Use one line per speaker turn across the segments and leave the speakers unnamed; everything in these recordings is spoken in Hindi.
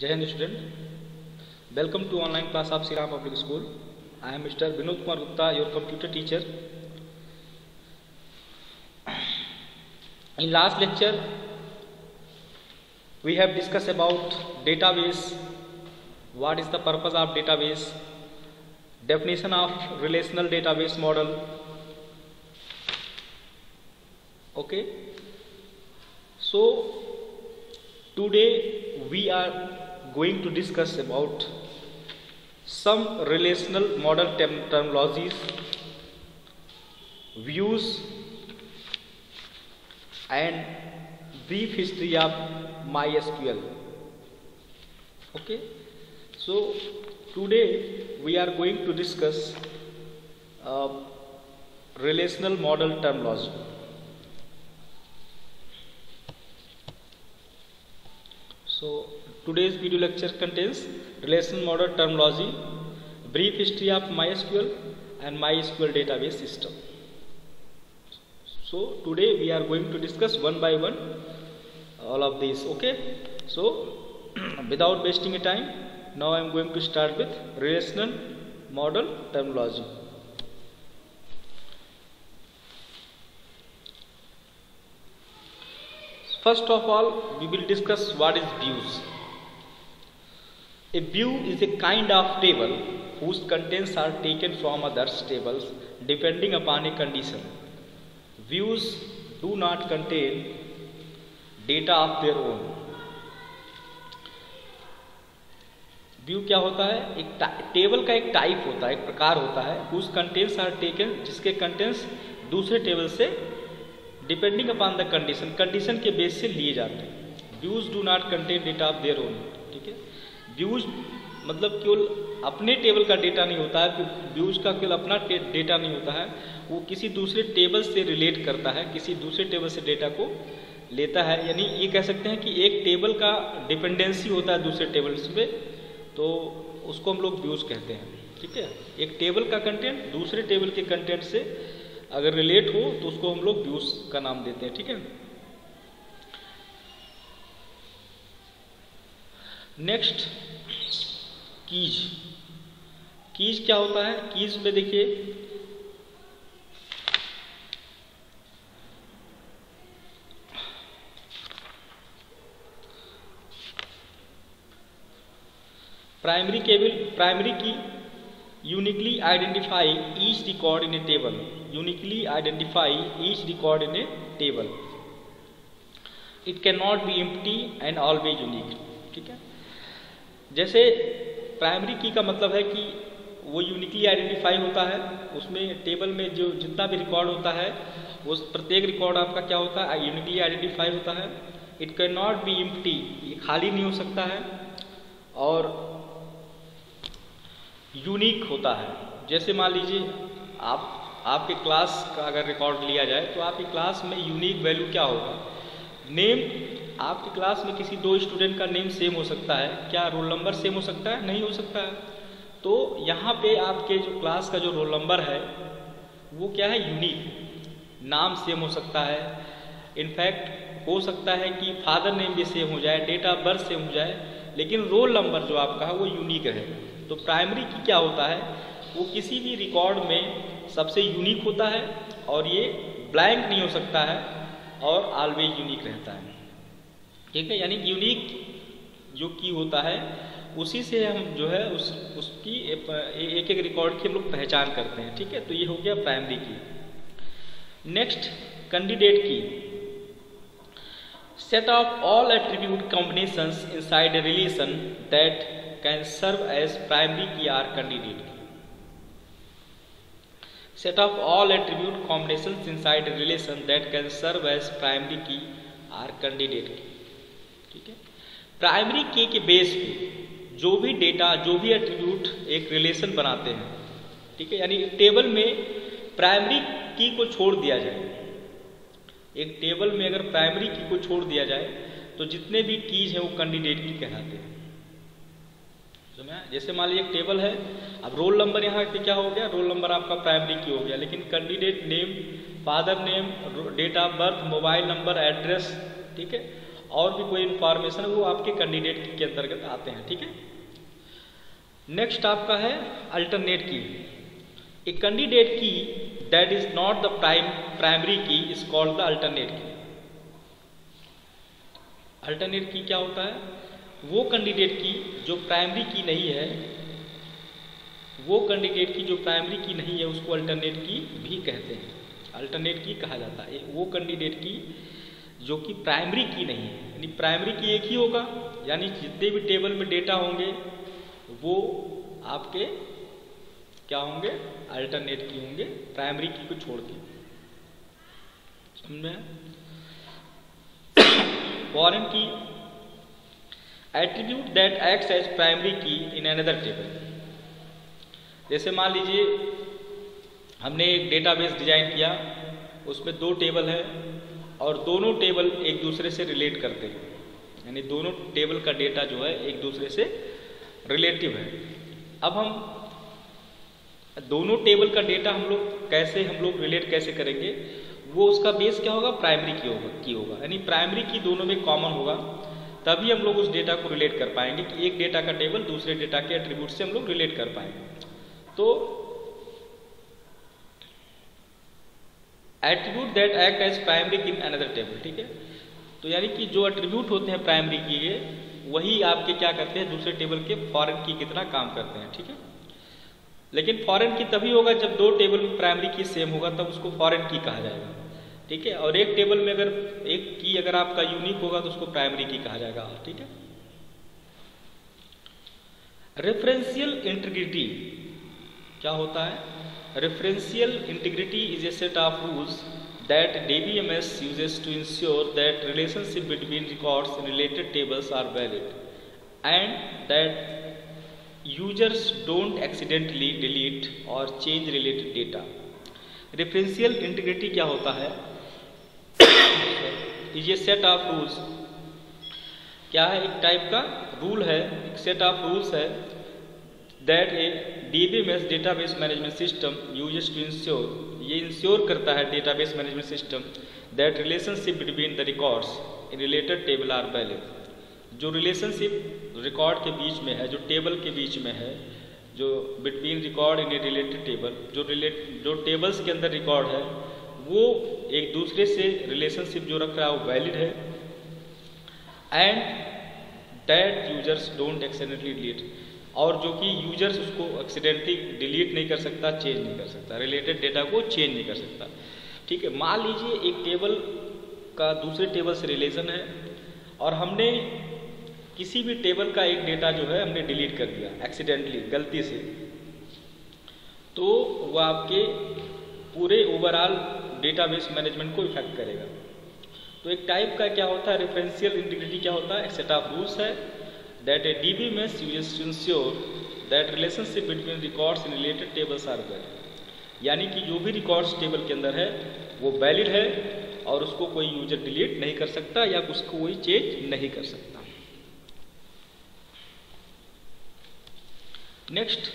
Jai Hind student, welcome to online class of Sri Ram Public School. I am Mr. Vinod Kumar Gupta, your computer teacher. In last lecture, we have discussed about database, what is the purpose of database, definition of relational database model. Okay, so today we are going to discuss about some relational model terminologies, views and brief history of MySQL. Okay, so today we are going to discuss relational model terminology. So today's video lecture contains relational model terminology, brief history of MySQL and MySQL database system. So today we are going to discuss one by one all of these. Okay, so without wasting time, now I am going to start with relational model terminology. First of all, we will discuss what is views. A view is a kind of table whose contents are taken from other tables depending upon a condition. Views do not contain data of their own. View क्या होता है? एक टेबल का एक टाइप होता है, एक प्रकार होता है, whose contents are taken, जिसके कंटेंट्स दूसरे टेबल से depending upon the condition, condition के बेस से लिए जाते हैं. Views do not contain data of their own. ठीक है, व्यूज मतलब केवल अपने टेबल का डेटा नहीं होता है, व्यूज का केवल अपना डेटा नहीं होता है, वो किसी दूसरे टेबल से रिलेट करता है, किसी दूसरे टेबल से डेटा को लेता है. यानी ये कह सकते हैं कि एक टेबल का डिपेंडेंसी होता है दूसरे टेबल्स पे, तो उसको हम लोग व्यूज कहते हैं. ठीक है, एक टेबल का कंटेंट दूसरे टेबल के कंटेंट से अगर रिलेट हो तो उसको हम लोग व्यूज का नाम देते हैं. ठीक है, नेक्स्ट कीज. कीज क्या होता है? कीज में देखिए प्राइमरी की uniquely identify each record in a table. Uniquely identify each record in a table. It cannot be empty and always unique. ठीक है, जैसे प्राइमरी की का मतलब है कि वो यूनिकली आइडेंटिफाई होता है, उसमें टेबल में जो जितना भी रिकॉर्ड होता है उस प्रत्येक रिकॉर्ड आपका क्या होता है? यूनिकली आइडेंटिफाई होता है. It can not be empty, ये खाली नहीं हो सकता है, और यूनिक होता है. जैसे मान लीजिए आपके क्लास का अगर रिकॉर्ड लिया जाए तो आपकी क्लास में यूनिक वैल्यू क्या होगा? नेम, आपकी क्लास में किसी दो स्टूडेंट का नेम सेम हो सकता है, क्या रोल नंबर सेम हो सकता है? नहीं हो सकता है. तो यहाँ पे आपके जो क्लास का जो रोल नंबर है वो क्या है? यूनिक. नाम सेम हो सकता है, इनफैक्ट हो सकता है कि फादर नेम भी सेम हो जाए, डेट ऑफ बर्थ सेम हो जाए, लेकिन रोल नंबर जो आपका है वो यूनिक रहेगा. तो प्राइमरी की क्या होता है? वो किसी भी रिकॉर्ड में सबसे यूनिक होता है, और ये ब्लैंक नहीं हो सकता है, और ऑलवेज यूनिक रहता है. ठीक है, यानी यूनिक जो की होता है उसी से हम जो है उसकी एक रिकॉर्ड की हम लोग पहचान करते हैं. ठीक है, तो ये हो गया प्राइमरी की. नेक्स्ट कैंडिडेट की. Set of all attribute combinations inside a relation that can serve as primary key or candidate key. Set of all attribute combinations inside a relation that can serve as primary key or candidate key. ठीक है, प्राइमरी की के बेस पे जो भी डेटा, जो भी एट्रीब्यूट एक रिलेशन बनाते हैं. ठीक है, यानी टेबल में प्राइमरी की को छोड़ दिया जाए, एक टेबल में अगर प्राइमरी की को छोड़ दिया जाए तो जितने भी कीज हैं वो कैंडिडेट की कहलाते हैं. जैसे मान लीजिए एक टेबल है, अब रोल नंबर यहाँ पे क्या हो गया? रोल नंबर आपका प्राइमरी की हो गया, लेकिन candidate name, father name, date of birth, mobile number, address, ठीक है, और भी कोई इंफॉर्मेशन वो आपके कैंडिडेट के अंतर्गत आते हैं, ठीक है। नेक्स्ट आपका है अल्टरनेट की। ए कैंडिडेट की that is not the primary की इज कॉल्ड द अल्टरनेट की। अल्टरनेट की क्या होता है? वो कैंडिडेट की जो प्राइमरी की नहीं है, वो कैंडिडेट की जो प्राइमरी की नहीं है उसको अल्टरनेट की भी कहते हैं, अल्टरनेट की कहा जाता है। वो कैंडिडेट की जो कि प्राइमरी की नहीं है, यानी प्राइमरी की एक ही होगा, यानी जितने भी टेबल में डेटा होंगे वो आपके क्या होंगे? अल्टरनेट की होंगे, प्राइमरी की को छोड़ के। समझ में? Foreign key attribute that acts as primary key in another table. जैसे मान लीजिए हमने एक डेटाबेस डिजाइन किया, उसमें 2 टेबल है और दोनों टेबल एक दूसरे से रिलेट करते हैं, यानी दोनों टेबल का डेटा जो है एक दूसरे से रिलेटिव है। अब हम दोनों टेबल का डेटा हम लोग रिलेट कैसे करेंगे? वो उसका बेस क्या होगा? प्राइमरी की होगा, यानी प्राइमरी की दोनों में कॉमन होगा, तभी हम लोग उस डेटा को रिलेट कर पाएंगे कि एक डेटा का टेबल दूसरे डेटा के एट्रीब्यूट से हम लोग रिलेट कर पाएंगे। तो attribute that act as primary in another table, ठीक है। तो यानी कि जो एट्रीब्यूट होते हैं प्राइमरी की वही आपके क्या करते हैं? दूसरे टेबल के फॉरेन की कितना काम करते हैं, ठीक है। लेकिन फॉरेन की तभी होगा जब 2 टेबल में प्राइमरी की सेम होगा, तब उसको फॉरेन की कहा जाएगा, ठीक है। और एक टेबल में अगर एक की अगर आपका यूनिक होगा तो उसको प्राइमरी की कहा जाएगा, ठीक है। रेफरेंशियल इंटीग्रिटी क्या होता है? Referential integrity is a set of rules that DBMS uses to ensure that relationship between records in related tables are valid and that users don't accidentally delete or change related data. Referential integrity क्या होता है? is a set of rules, क्या है? एक टाइप का रूल है, एक सेट ऑफ रूल्स है that a DBMS database management system uses to ensure, ये इंश्योर करता है database management system that relationship between the records in related table are valid. जो रिलेशनशिप रिकॉर्ड के बीच में है, जो टेबल के बीच में है, जो between record in A related table, जो टेबल्स के अंदर रिकॉर्ड है वो एक दूसरे से रिलेशनशिप जो रख रहा है वो वैलिड है, and that users don't accidentally delete, और जो कि यूजर्स उसको एक्सीडेंटली डिलीट नहीं कर सकता, चेंज नहीं कर सकता, रिलेटेड डेटा को चेंज नहीं कर सकता, ठीक है। मान लीजिए एक टेबल का दूसरे टेबल से रिलेशन है और हमने किसी भी टेबल का एक डेटा जो है हमने डिलीट कर दिया एक्सीडेंटली, गलती से, तो वह आपके पूरे ओवरऑल डेटाबेस मैनेजमेंट को इफेक्ट करेगा। तो एक टाइप का क्या होता है? रेफरेंशियल इंटीग्रिटी क्या होता है? एक सेट ऑफ रूल्स है that a DBMS uses to ensure that relationship between records in related tables are valid, यानी कि जो भी रिकॉर्ड्स टेबल के अंदर है वो वैलिड है और उसको कोई यूजर डिलीट नहीं कर सकता या उसको कोई चेंज नहीं कर सकता। Next,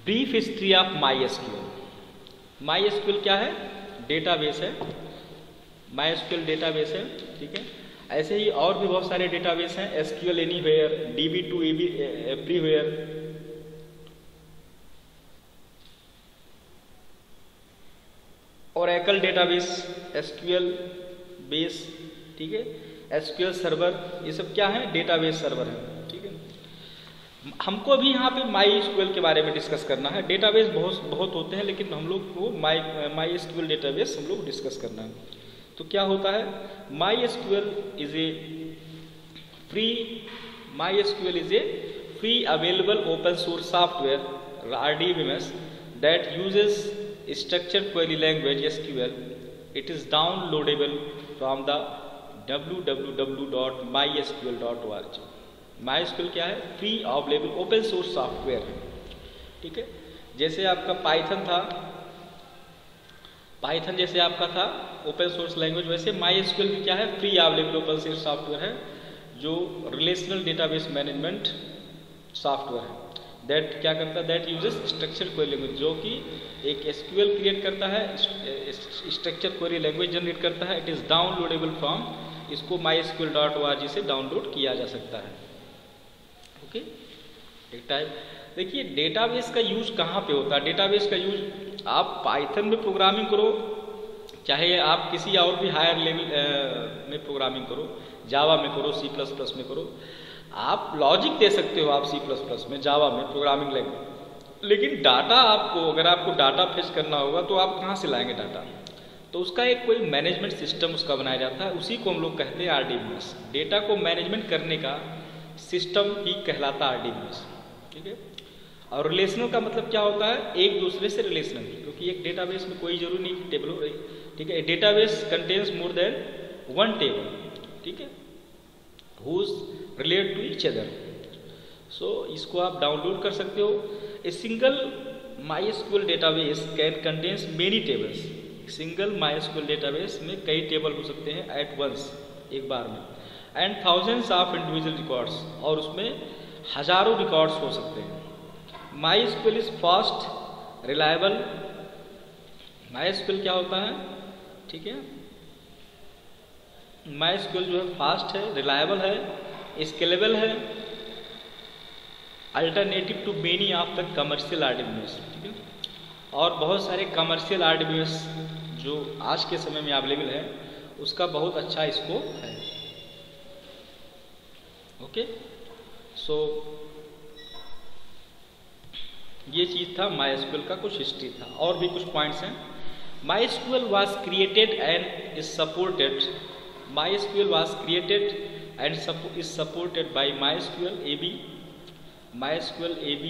brief history of MySQL। MySQL क्या है? डेटाबेस है, MySQL डेटाबेस है, ठीक है। ऐसे ही और भी बहुत सारे डेटाबेस हैं, SQL anywhere, DB2 everywhere, Oracle database, SQL base, ठीक है, SQL सर्वर, ये सब क्या है? डेटाबेस सर्वर है, ठीक है। हमको अभी यहाँ पे MySQL के बारे में डिस्कस करना है। डेटाबेस बहुत होते हैं, लेकिन हम लोग को MySQL डेटाबेस हम लोग डिस्कस करना है। तो क्या होता है? MySQL is a free available open source software RDBMS that uses structured query language SQL. It is downloadable from the www.mysql.org. MySQL क्या है? Free available open source software है, ठीक है। जैसे आपका पाइथन जैसे आपका था ओपन सोर्स लैंग्वेज, वैसे MySQL भी क्या है? Free available open source software है जो रिलेशनल डेटाबेस मैनेजमेंट सॉफ्टवेयर है। दैट क्या करता है? That uses structured query language, जो कि एक SQL क्रिएट करता है, स्ट्रक्चर क्वेरी लैंग्वेज जनरेट करता है। इट इज़ डाउनलोडेबल फ्रॉम इसको mysql.org से डाउनलोड किया जा सकता है। ओके, एक टाइप देखिए डेटाबेस का यूज कहाँ पे होता है। डेटाबेस का यूज आप पाइथन में प्रोग्रामिंग करो, चाहे आप किसी और भी हायर लेवल में प्रोग्रामिंग करो, जावा में करो, C++ में करो, आप लॉजिक दे सकते हो आप C++ में, जावा में, प्रोग्रामिंग लैंग्वेज। लेकिन डाटा आपको, अगर आपको डाटा फेच करना होगा तो आप कहाँ से लाएंगे डाटा, तो उसका एक कोई मैनेजमेंट सिस्टम उसका बनाया जाता है, उसी को हम लोग कहते हैं RDBMS। डेटा को मैनेजमेंट करने का सिस्टम ही कहलाता है RDBMS, ठीक है। और रिलेशनल का मतलब क्या होता है, एक दूसरे से रिलेशनल, क्योंकि एक डेटाबेस में कोई जरूरी नहीं कि टेबल हो रही, ठीक है। Database contains more than one table, ठीक है, whose relate to each other. So इसको आप डाउनलोड कर सकते हो। A single MySQL database can contains many tables. Single MySQL database में कई टेबल हो सकते हैं एट वंस, एक बार में, and thousands of individual records, और उसमें हजारों रिकॉर्ड्स हो सकते हैं। MySQL is fast reliable. MySQL क्या होता है, ठीक है, MySQL जो है फास्ट है, रिलायबल है, स्केलेबल है, alternative to many of the commercial RDBMS, ठीक है। और बहुत सारे कमर्शियल RDBMS जो आज के समय में अवेलेबल है उसका बहुत अच्छा स्कोप है। ओके, सो ये चीज था MySQL का, कुछ हिस्ट्री था, और भी कुछ पॉइंट्स हैं। MySQL was created and is supported. MySQL was created and is supported by MySQL AB. MySQL AB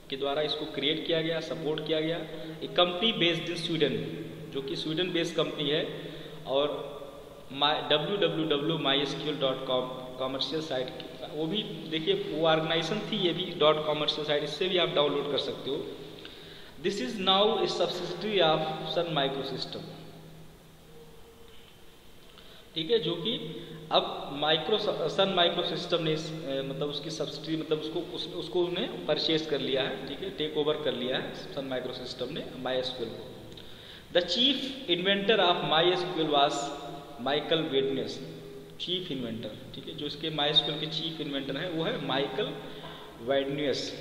के द्वारा इसको क्रिएट किया गया, सपोर्ट किया गया। एक कंपनी बेस्ड इन स्वीडन, जो कि स्वीडन बेस्ड कंपनी है, और www.mysql.com कॉमर्शियल साइट, वो भी देखिए वो ऑर्गेनाइजेशन थी, ये भी .commercial साइट, इससे भी आप डाउनलोड कर सकते हो। This is now a subsidiary of Sun Micro System, ठीक है, जो कि अब सन माइक्रो सिस्टम ने मतलब उसकी सब्सिडी, मतलब उसको उन्हें परचेज कर लिया है, ठीक है, टेक ओवर कर लिया है सन माइक्रो सिस्टम ने MySQL को। The chief inventor of MySQL was Michael वेडनेस, chief inventor, ठीक है, जो इसके MySQL के चीफ इन्वेंटर हैं वो है Michael Widenius.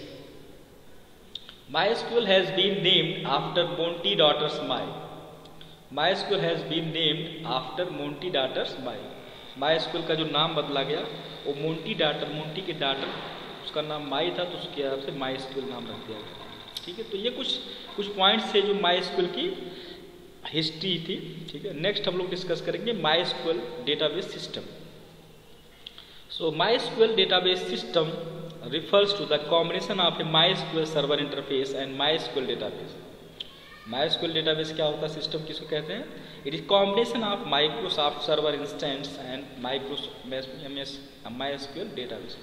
MySQL has been named after Monty daughters My. MySQL has been named after Monty daughters My. MySQL का जो नाम बदला गया वो मोंटी के डॉटर, उसका नाम माई था, तो उसके हिसाब से MySQL नाम रख दिया गया, ठीक है। तो ये कुछ पॉइंट्स थे जो MySQL की हिस्ट्री थी, ठीक है। नेक्स्ट हम लोग डिस्कस करेंगे MySQL database system. So MySQL database system refers to the combination of a MySQL server interface and MySQL database. MySQL database क्या होता है, सिस्टम किसको कहते हैं? It is combination of Microsoft server instance and MySQL database.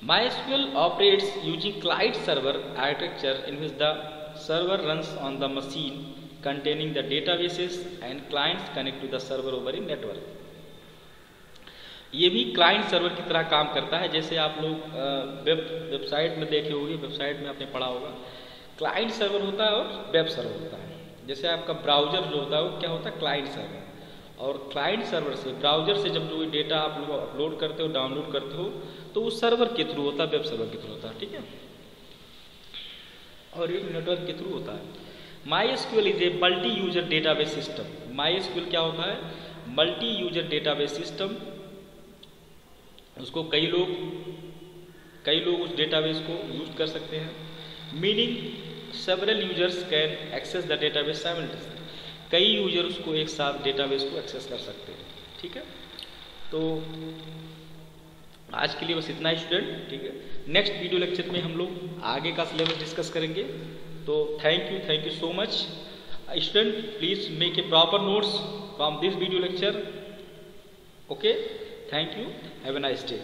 MySQL operates using client server architecture in which the server runs on the machine containing the databases and clients connect to the server over a network. ये भी क्लाइंट सर्वर की तरह काम करता है। जैसे आप लोग वेबसाइट में देखे होंगे, वेबसाइट में आपने पढ़ा होगा, क्लाइंट सर्वर होता है और वेब सर्वर होता है। जैसे आपका ब्राउजर जो होता है वो क्या होता है, क्लाइंट सर्वर, और क्लाइंट सर्वर से, ब्राउजर से जब जो डेटा आप लोग अपलोड करते हो, डाउनलोड करते हो, तो वो सर्वर के थ्रू होता है, वेब सर्वर के थ्रू होता है, ठीक है, और ये नेटवर्क के थ्रू होता है। MySQL is a multi user database system. MySQL क्या होता है, मल्टी यूजर डेटाबेस सिस्टम। उसको कई लोग उस डेटाबेस को यूज कर सकते हैं। Meaning several users can access the database simultaneously. कई यूजर उसको एक साथ डेटाबेस को एक्सेस कर सकते हैं, ठीक है। तो आज के लिए बस इतना ही स्टूडेंट, ठीक है। नेक्स्ट वीडियो लेक्चर में हम लोग आगे का सिलेबस डिस्कस करेंगे। तो thank you so much student. Please make a proper notes from this video lecture. Okay, thank you, have a nice day.